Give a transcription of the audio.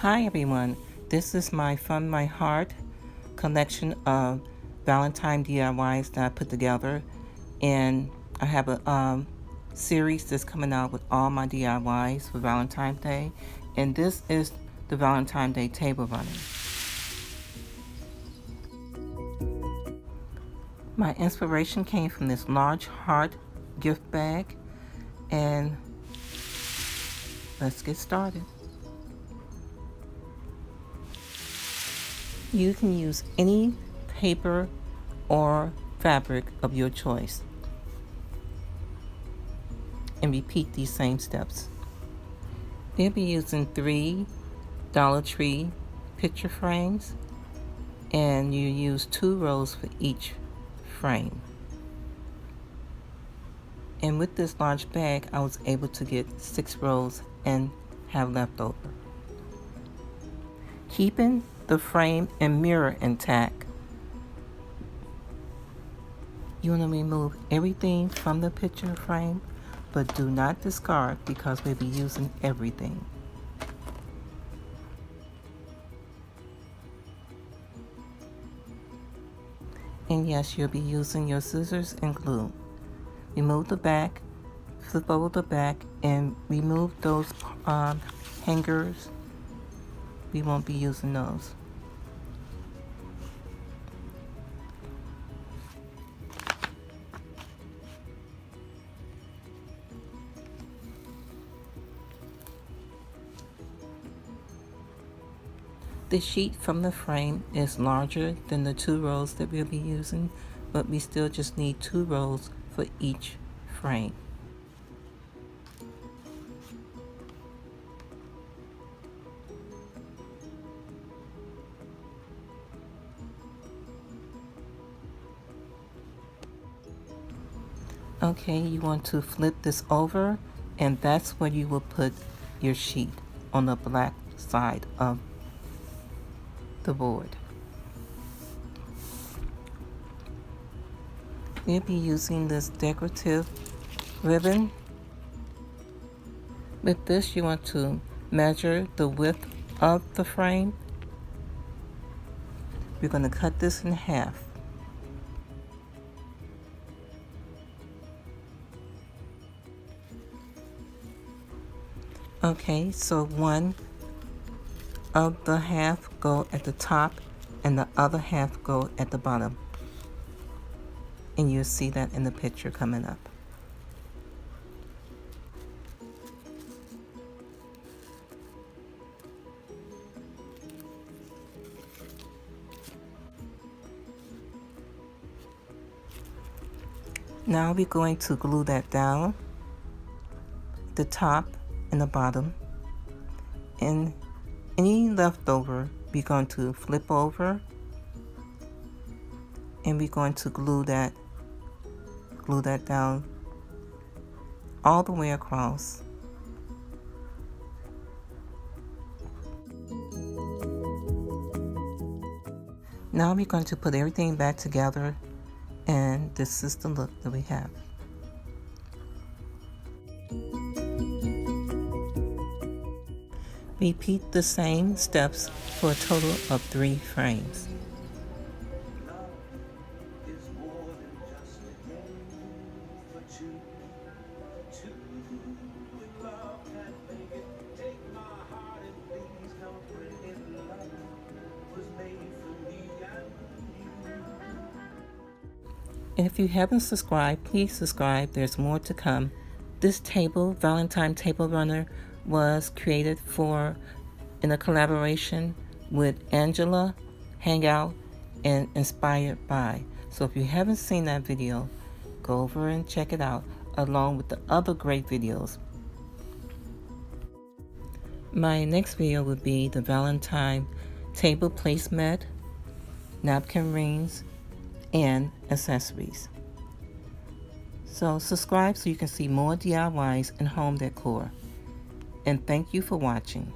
Hi everyone, this is my From My Heart collection of Valentine DIYs that I put together, and I have a series that's coming out with all my DIYs for Valentine's Day, and this is the Valentine's Day Table-runner. My inspiration came from this large heart gift bag, and let's get started. You can use any paper or fabric of your choice and repeat these same steps. We'll be using 3 Dollar Tree picture frames, and you use 2 rows for each frame. And with this large bag, I was able to get 6 rows and have leftover. Keeping the frame and mirror intact, you want to remove everything from the picture frame, but do not discard because we'll be using everything. And yes, you'll be using your scissors and glue. Remove the back, flip over the back, and remove those hangers. We won't be using those. The sheet from the frame is larger than the 2 rows that we'll be using, but we still just need 2 rows for each frame. Okay, you want to flip this over, and that's where you will put your sheet, on the black side of the board. We'll be using this decorative ribbon. With this, you want to measure the width of the frame. We're going to cut this in half. Okay, so one of the half go at the top and the other half go at the bottom. And you'll see that in the picture coming up. Now we're going to glue that down, the top and the bottom, and any leftover we're going to flip over, and we're going to glue that down all the way across. Now we're going to put everything back together, and this is the look that we have. Repeat the same steps for a total of 3 frames. And if you haven't subscribed, please subscribe. There's more to come. This table, Valentine Table-runner, was created in a collaboration with Angela, Hangout, and Inspired By. So if you haven't seen that video, go over and check it out, along with the other great videos. My next video would be the Valentine table placemat, napkin rings, and accessories. So subscribe so you can see more DIYs and home decor. And thank you for watching.